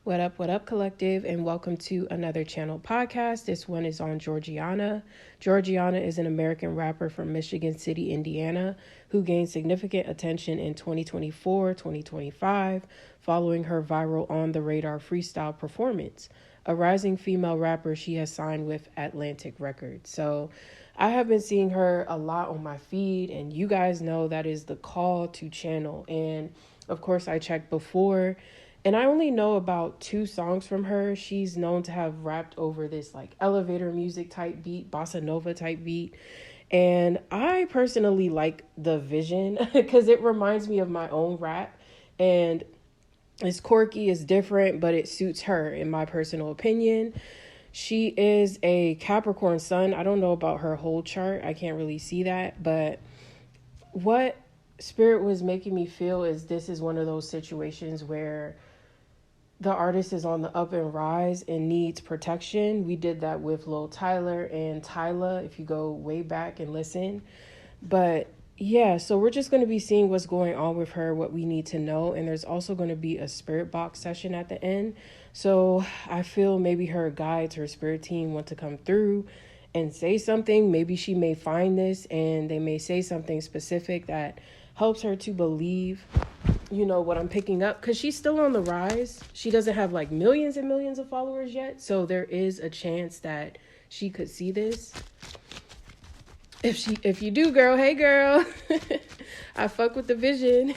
What up, collective, and welcome to another channel podcast. This one is on Jorjiana. Jorjiana is an American rapper from Michigan City, Indiana, who gained significant attention in 2024, 2025, following her viral On the Radar freestyle performance. A rising female rapper, she has signed with Atlantic Records. So I have been seeing her a lot on my feed, and you guys know that is the call to channel. And of course, I checked before. And I only know about 2 songs from her. She's known to have rapped over this like elevator music type beat, bossa nova type beat. And I personally like the vision because it reminds me of my own rap. And it's quirky, it's different, but it suits her in my personal opinion. She is a Capricorn sun. I don't know about her whole chart. I can't really see that. But what Spirit was making me feel is this is one of those situations where the artist is on the up and rise and needs protection. We did that with Lil Tyler and Tyla, if you go way back and listen. But yeah, so we're just going to be seeing what's going on with her, what we need to know. And there's also going to be a spirit box session at the end. So I feel maybe her guides, her spirit team want to come through and say something. Maybe she may find this and they may say something specific that helps her to believe, you know, what I'm picking up, because she's still on the rise. She doesn't have like millions and millions of followers yet, so there is a chance that she could see this. If you do, girl, hey girl. I fuck with the vision.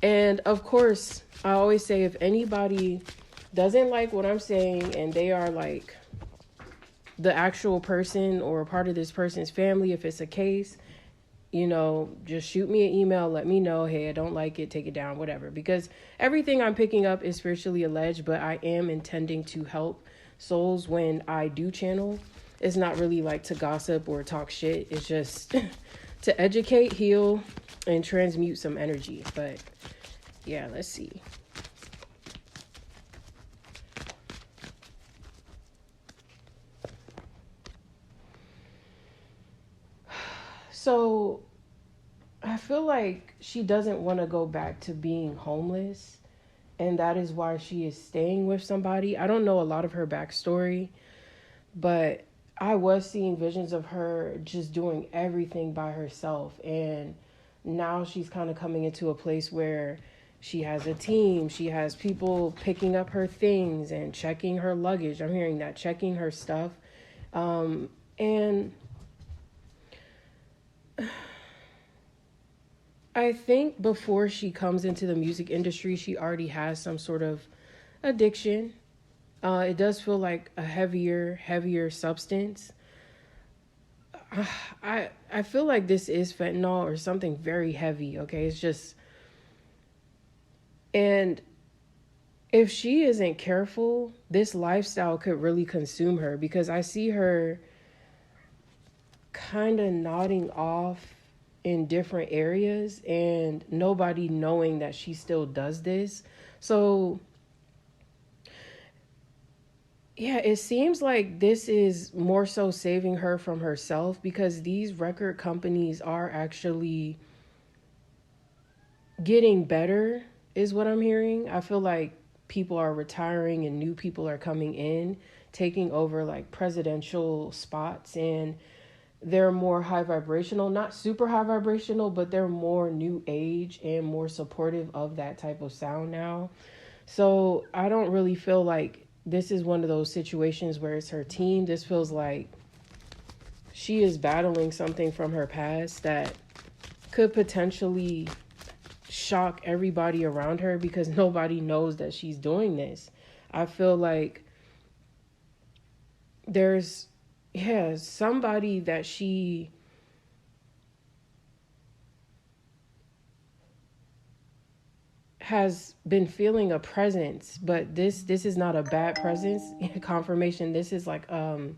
And of course, I always say if anybody doesn't like what I'm saying and they are like the actual person or a part of this person's family, if it's a case, you know, just shoot me an email, let me know, hey, I don't like it, take it down, whatever. Because everything I'm picking up is spiritually alleged, but I am intending to help souls when I do channel. It's not really like to gossip or talk shit. It's just to educate, heal, and transmute some energy. But yeah, let's see. So I feel like she doesn't want to go back to being homeless, and that is why she is staying with somebody. I don't know a lot of her backstory, but I was seeing visions of her just doing everything by herself, and now she's kind of coming into a place where she has a team, she has people picking up her things and checking her luggage. I'm hearing that, checking her stuff. And I think before she comes into the music industry, she already has some sort of addiction. It does feel like a heavier substance. I feel like this is fentanyl or something very heavy, okay? It's just, and if she isn't careful, this lifestyle could really consume her, because I see her kind of nodding off in different areas and nobody knowing that she still does this. So yeah, it seems like this is more so saving her from herself, because these record companies are actually getting better, is what I'm hearing. I feel like people are retiring and new people are coming in, taking over like presidential spots, and they're more high vibrational, not super high vibrational, but they're more new age and more supportive of that type of sound now. So I don't really feel like this is one of those situations where it's her team. This feels like she is battling something from her past that could potentially shock everybody around her, because nobody knows that she's doing this. I feel like there's somebody that she has been feeling a presence, but this is not a bad presence. Confirmation, this is like a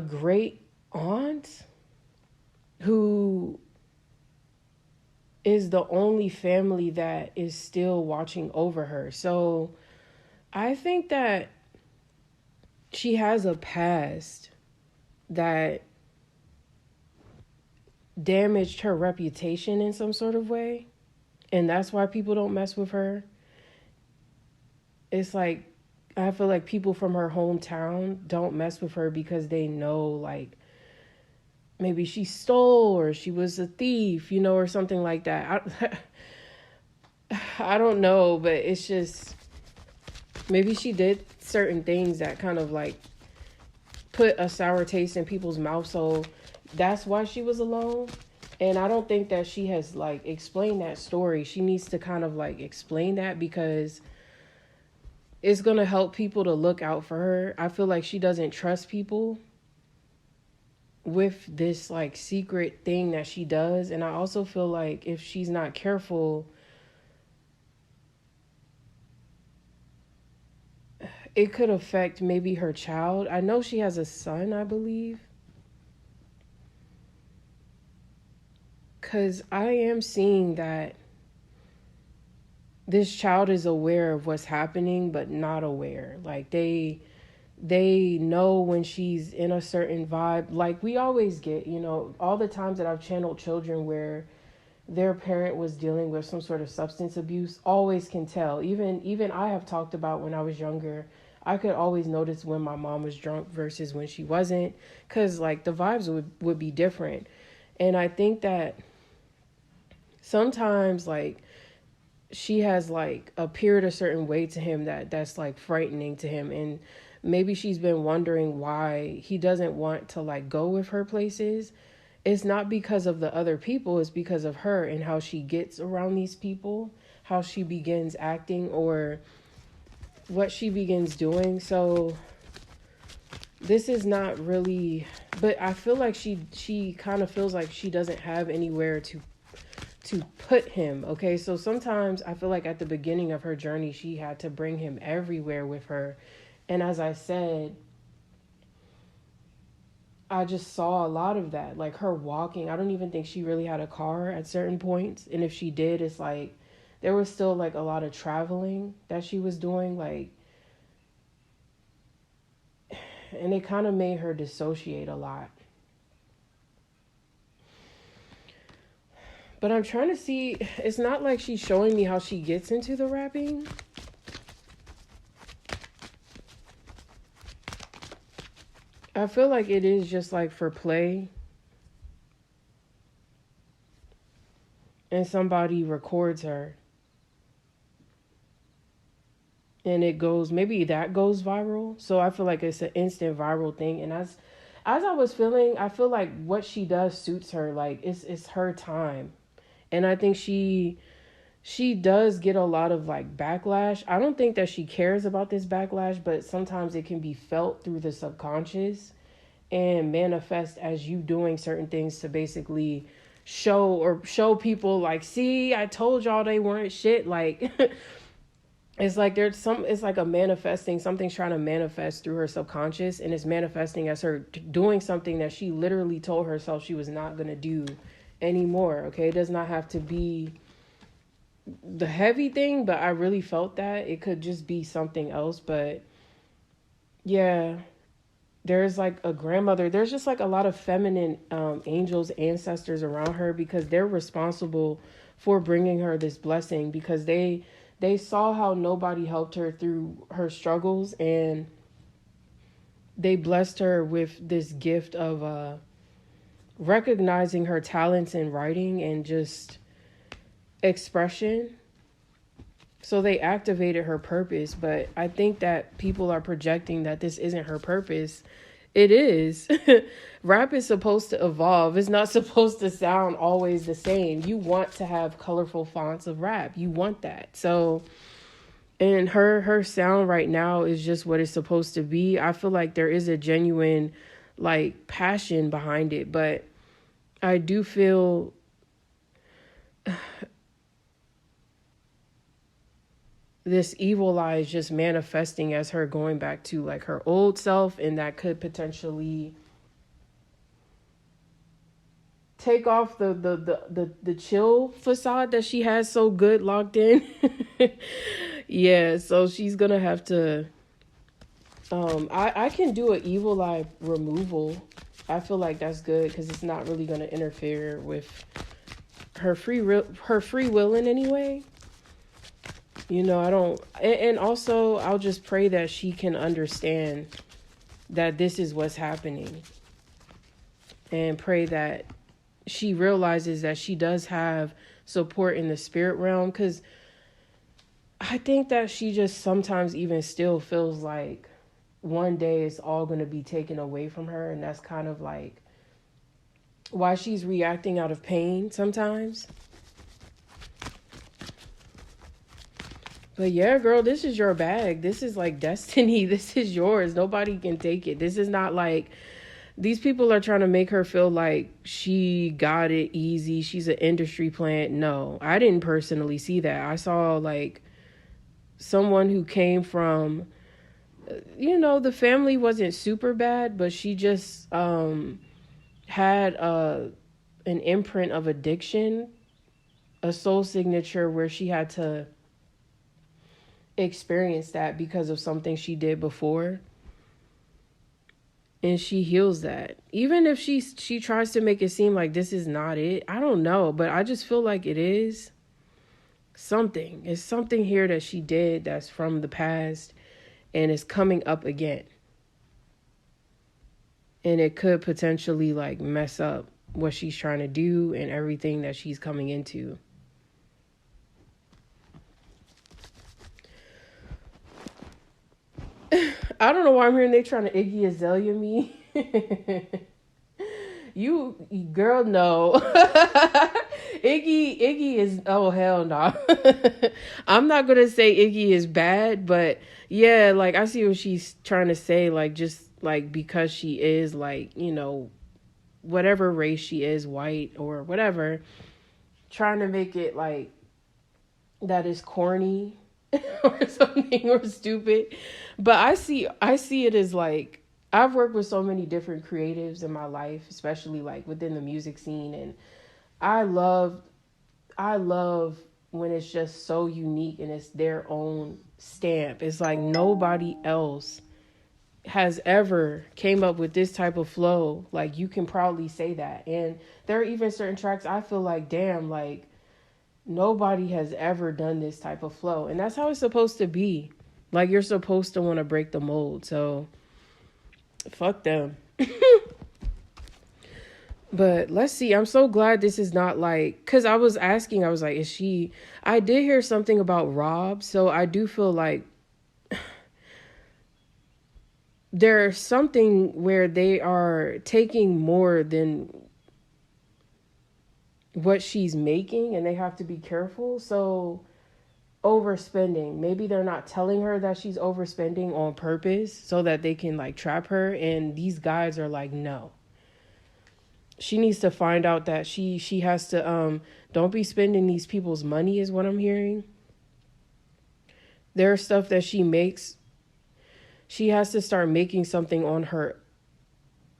great aunt who is the only family that is still watching over her. So I think that she has a past that damaged her reputation in some sort of way, and that's why people don't mess with her. it's like, I feel like people from her hometown don't mess with her because they know, like, maybe she stole or she was a thief, or something like that. I don't know, but it's just, maybe she did certain things that kind of like put a sour taste in people's mouth. So that's why she was alone. And I don't think that she has like explained that story. She needs to kind of like explain that, because it's going to help people to look out for her. I feel like she doesn't trust people with this like secret thing that she does. And I also feel like if she's not careful, it could affect maybe her child. I know she has a son, I believe. Because I am seeing that this child is aware of what's happening, but not aware. Like they know when she's in a certain vibe. Like we always get, all the times that I've channeled children where their parent was dealing with some sort of substance abuse, always can tell. Even I have talked about when I was younger, I could always notice when my mom was drunk versus when she wasn't, because like the vibes would be different. And I think that sometimes like she has like appeared a certain way to him that's like frightening to him, and maybe she's been wondering why he doesn't want to like go with her places. It's not because of the other people, it's because of her and how she gets around these people, how she begins acting or what she begins doing. So this is not really, but I feel like she kind of feels like she doesn't have anywhere to put him. Okay, so sometimes I feel like at the beginning of her journey she had to bring him everywhere with her, and as I said, I just saw a lot of that, like her walking. I don't even think she really had a car at certain points, and if she did, it's like there was still like a lot of traveling that she was doing, like, and it kind of made her dissociate a lot. But I'm trying to see, it's not like she's showing me how she gets into the rapping. I feel like it is just like for play. And somebody records her. And it goes, maybe that goes viral. So I feel like it's an instant viral thing. And as I was feeling, I feel like what she does suits her. Like it's her time. And I think she does get a lot of like backlash. I don't think that she cares about this backlash, but sometimes it can be felt through the subconscious and manifest as you doing certain things to basically show people like, see, I told y'all they weren't shit. Like it's like it's like a manifesting, something's trying to manifest through her subconscious, and it's manifesting as her doing something that she literally told herself she was not going to do anymore. Okay, it does not have to be the heavy thing, but I really felt that it could just be something else. But yeah, there's like a grandmother, there's just like a lot of feminine angels, ancestors around her, because they're responsible for bringing her this blessing, because they saw how nobody helped her through her struggles, and they blessed her with this gift of recognizing her talents in writing and just expression. So they activated her purpose, but I think that people are projecting that this isn't her purpose. It is. Rap is supposed to evolve. It's not supposed to sound always the same. You want to have colorful fonts of rap. You want that. So, and her sound right now is just what it's supposed to be. I feel like there is a genuine like passion behind it, but I do feel this evil eye is just manifesting as her going back to like her old self, and that could potentially take off the chill facade that she has so good locked in. Yeah, so she's gonna have to I can do an evil eye removal. I feel like that's good because it's not really gonna interfere with her free will in any way. I don't, and also I'll just pray that she can understand that this is what's happening, and pray that she realizes that she does have support in the spirit realm, because I think that she just sometimes even still feels like one day it's all going to be taken away from her, and that's kind of like why she's reacting out of pain sometimes. But yeah, girl, this is your bag. This is like destiny. This is yours. Nobody can take it. This is not like, these people are trying to make her feel like she got it easy. She's an industry plant. No, I didn't personally see that. I saw like someone who came from, the family wasn't super bad, but she just had an imprint of addiction, a soul signature where she had to experience that because of something she did before. And she heals that. Even if she tries to make it seem like this is not it. I don't know, but I just feel like it is something. It's something here that she did that's from the past and it's coming up again. And it could potentially like mess up what she's trying to do and everything that she's coming into. I don't know why I'm hearing they trying to Iggy Azalea me. You girl, no. Iggy is, oh hell no. I'm not gonna say Iggy is bad, but yeah, like I see what she's trying to say, like just like because she is like, whatever race she is, white or whatever, trying to make it like that is corny or something or stupid. But I see it as like, I've worked with so many different creatives in my life, especially like within the music scene, and I love when it's just so unique and it's their own stamp. It's like nobody else has ever came up with this type of flow. Like you can proudly say that. And there are even certain tracks I feel like, damn, like nobody has ever done this type of flow. And that's how it's supposed to be. Like you're supposed to want to break the mold. So fuck them. But let's see. I'm so glad this is not like, because I was asking, I was like, is she, I did hear something about Rob. So I do feel like there's something where they are taking more than what she's making and they have to be careful. So overspending, maybe they're not telling her that she's overspending on purpose so that they can like trap her. And these guys are like, no, she needs to find out that she has to don't be spending these people's money is what I'm hearing. There's stuff that she makes, she has to start making something on her,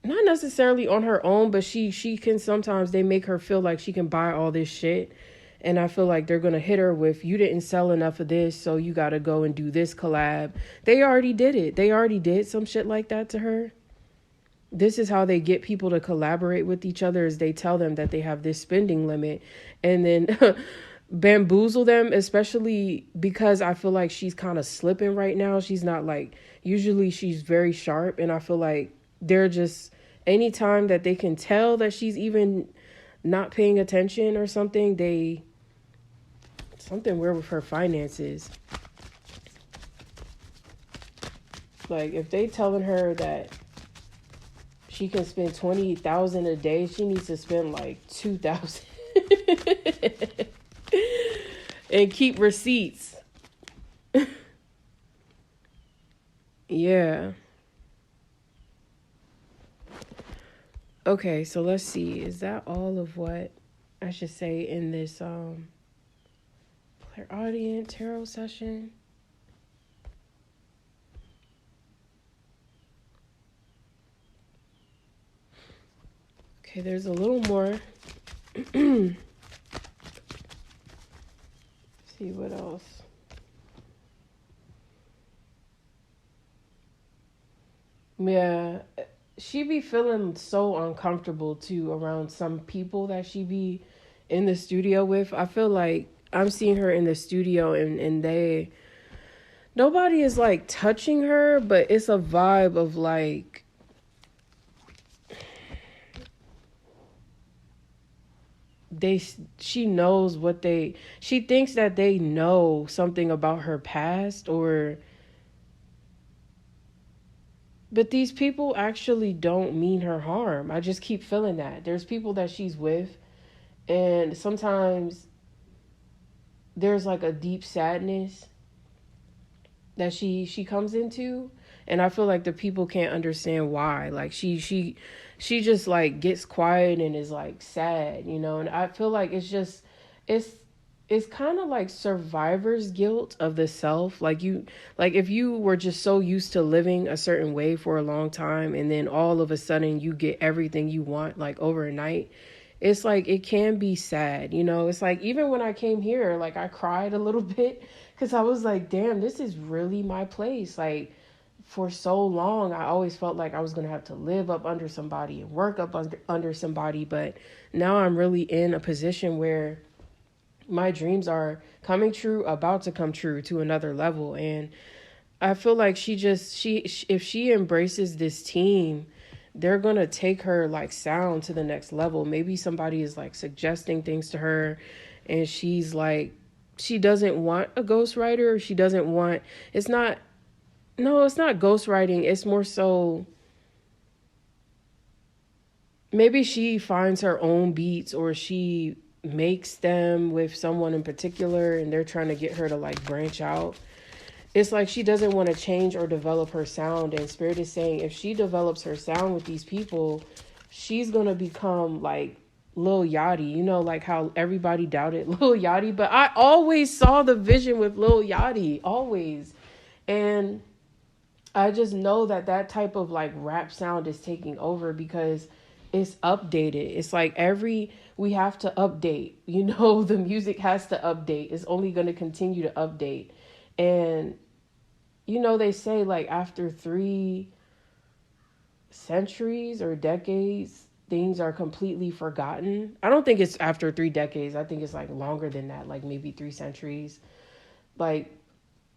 not necessarily on her own, but she can, sometimes they make her feel like she can buy all this shit. And I feel like they're going to hit her with, you didn't sell enough of this, so you got to go and do this collab. They already did it. They already did some shit like that to her. This is how they get people to collaborate with each other, is they tell them that they have this spending limit and then bamboozle them, especially because I feel like she's kind of slipping right now. She's not like, usually she's very sharp, and I feel like they're just, anytime that they can tell that she's even not paying attention or something, something weird with her finances. Like if they telling her that she can spend $20,000 a day, she needs to spend like $2,000 and keep receipts. Yeah. Okay, so let's see. Is that all of what I should say in this clairaudient tarot session? Okay, there's a little more. See what else. Yeah, she be feeling so uncomfortable too around some people that she be in the studio with. I feel like I'm seeing her in the studio, and nobody is like touching her, but it's a vibe of like, she knows she thinks that they know something about her past, but these people actually don't mean her harm. I just keep feeling that there's people that she's with, and sometimes there's like a deep sadness that she comes into, and I feel like the people can't understand why. Like she just like gets quiet and is like sad, and I feel like it's it's kind of like survivor's guilt of the self. Like if you were just so used to living a certain way for a long time, and then all of a sudden you get everything you want like overnight, it's like it can be sad. It's like even when I came here, like I cried a little bit because I was like, damn, this is really my place. Like for so long I always felt like I was going to have to live up under somebody and work up under somebody, but now I'm really in a position where my dreams are coming true, about to come true to another level. And I feel like she if she embraces this team, they're going to take her like sound to the next level. Maybe somebody is like suggesting things to her, and she's like, she doesn't want a ghostwriter. She doesn't want, it's not, no, it's not ghostwriting. It's more so, maybe she finds her own beats, or she makes them with someone in particular, and they're trying to get her to like branch out. It's like she doesn't want to change or develop her sound, and Spirit is saying if she develops her sound with these people, she's gonna become like Lil Yachty. Like how everybody doubted Lil Yachty, but I always saw the vision with Lil Yachty, always. And I just know that type of like rap sound is taking over because it's updated. It's like we have to update, the music has to update. It's only going to continue to update. And, they say like after 3 centuries or decades, things are completely forgotten. I don't think it's after 3 decades. I think it's like longer than that, like maybe 3 centuries. Like,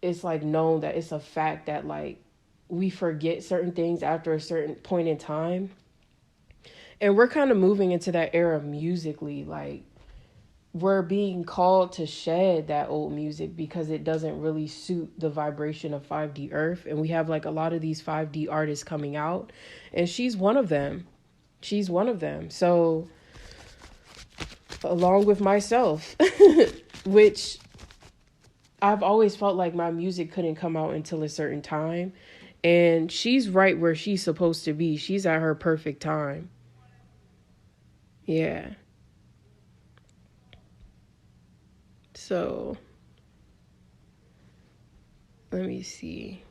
it's like known that it's a fact that like we forget certain things after a certain point in time. And we're kind of moving into that era musically. Like, we're being called to shed that old music because it doesn't really suit the vibration of 5D Earth. And we have like a lot of these 5D artists coming out, and she's one of them. She's one of them. So, along with myself, which I've always felt like my music couldn't come out until a certain time. And she's right where she's supposed to be. She's at her perfect time. Yeah. So, let me see.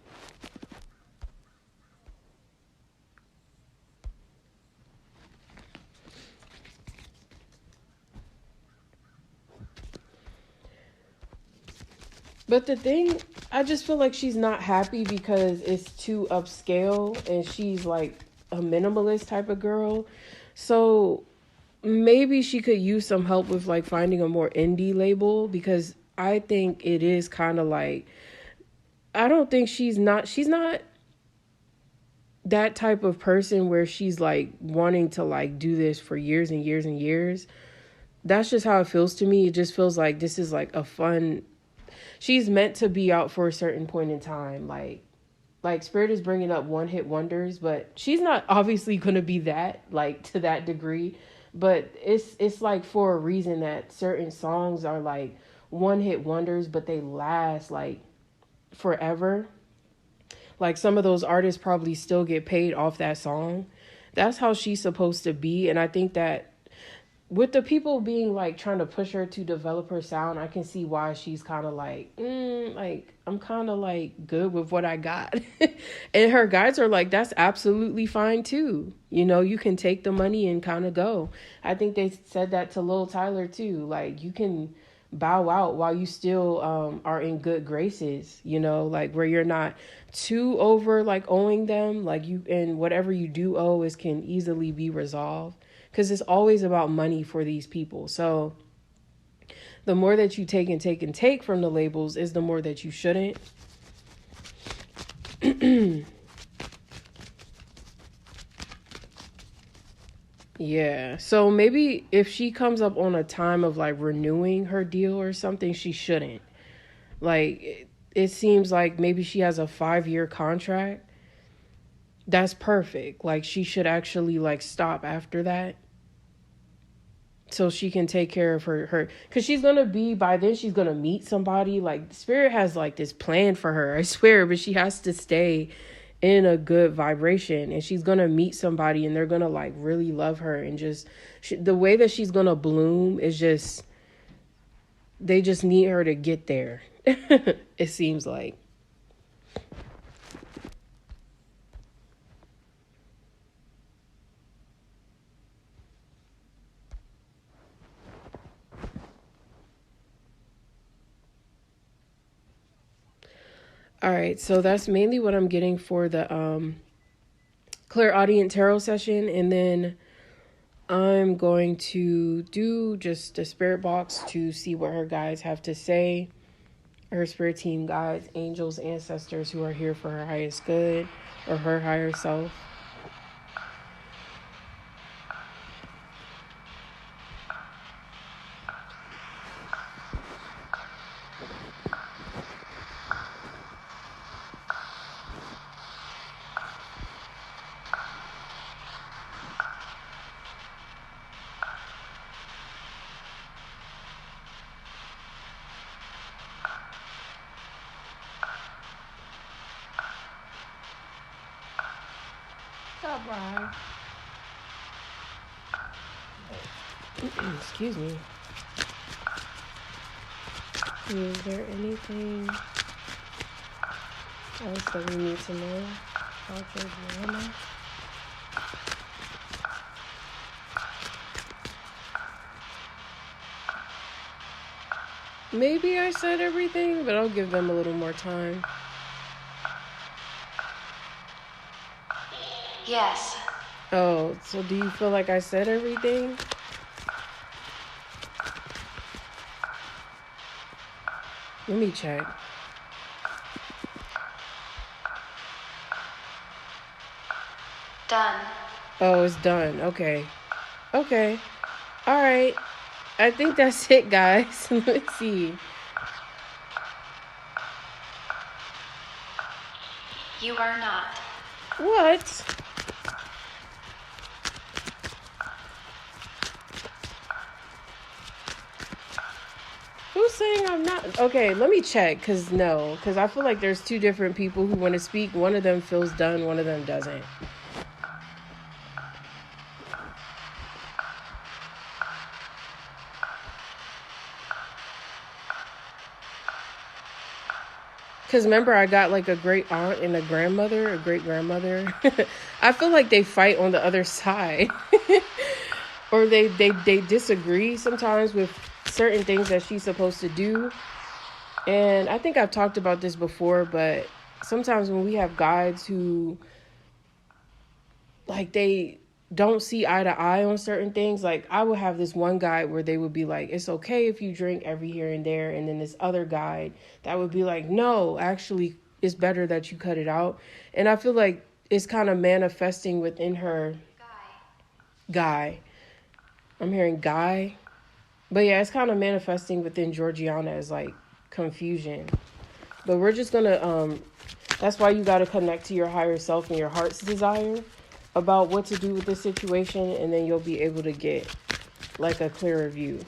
But the thing, I just feel like she's not happy because it's too upscale, and she's like a minimalist type of girl. So maybe she could use some help with like finding a more indie label, because I think it is kind of like, I don't think she's not that type of person where she's like wanting to like do this for years and years and years. That's just how it feels to me. It just feels like this is like a fun, she's meant to be out for a certain point in time. Like Spirit is bringing up one hit wonders, but she's not obviously going to be that, like to that degree. But it's like for a reason that certain songs are like one hit wonders, but they last like forever. Like some of those artists probably still get paid off that song. That's how she's supposed to be. And I think that with the people being like trying to push her to develop her sound, I can see why she's kind of like, like I'm kind of like good with what I got. And her guys are like, that's absolutely fine too. You can take the money and kind of go. I think they said that to Lil Tyler too. Like, you can bow out while you still are in good graces, like where you're not too over like owing them, like you, and whatever you do owe is can easily be resolved, because it's always about money for these people. So the more that you take and take and take from the labels is the more that you shouldn't. Yeah. So maybe if she comes up on a time of like renewing her deal or something, she shouldn't. Like, it seems like maybe she has a 5-year contract. That's perfect. Like, she should actually like stop after that, so she can take care of her because she's gonna be, by then she's gonna meet somebody. Like, Spirit has like this plan for her, I swear, but she has to stay in a good vibration, and she's gonna meet somebody and they're gonna like really love her, and just the way that she's gonna bloom is just, they just need her to get there. It seems like. All right, so that's mainly what I'm getting for the clairaudient tarot session, and then I'm going to do just the spirit box to see what her guides have to say. Her spirit team guides, angels, ancestors who are here for her highest good or her higher self. Stop, Brian. Excuse me. Is there anything else that we need to know about Jorjiana? Maybe I said everything, but I'll give them a little more time. Yes. Oh, so do you feel like I said everything? Let me check. Done. Oh, it's done. Okay. Okay. All right. I think that's it, guys. Let's see. You are not. What? Who's saying I'm not? Okay, let me check, because I feel like there's two different people who want to speak. One of them feels done, one of them doesn't. Because remember, I got like a great aunt and a grandmother, a great grandmother. I feel like they fight on the other side. Or they disagree sometimes with certain things that she's supposed to do. And I think I've talked about this before, but sometimes when we have guides who, like, they don't see eye to eye on certain things. Like, I would have this one guide where they would be like, it's okay if you drink every here and there. And then this other guide that would be like, no, actually, it's better that you cut it out. And I feel like it's kind of manifesting within her. Guy. I'm hearing guy. But yeah, it's kind of manifesting within Jorjiana as like confusion. But we're just going to, that's why you got to connect to your higher self and your heart's desire about what to do with this situation, and then you'll be able to get like a clearer view.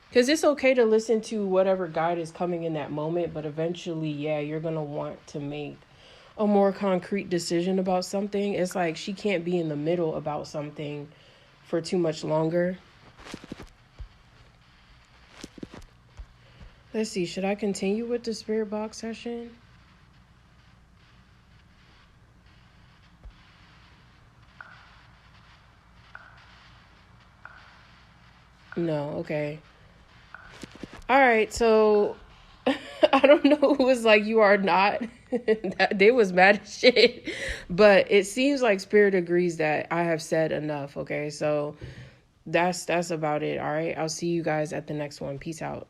Because it's okay to listen to whatever guide is coming in that moment, but eventually, yeah, you're going to want to make a more concrete decision about something. It's like she can't be in the middle about something for too much longer. Let's see, should I continue with the spirit box session? No, okay. All right, so I don't know who was like, you are not. They was mad as shit. But it seems like Spirit agrees that I have said enough, okay? So that's about it, all right? I'll see you guys at the next one. Peace out.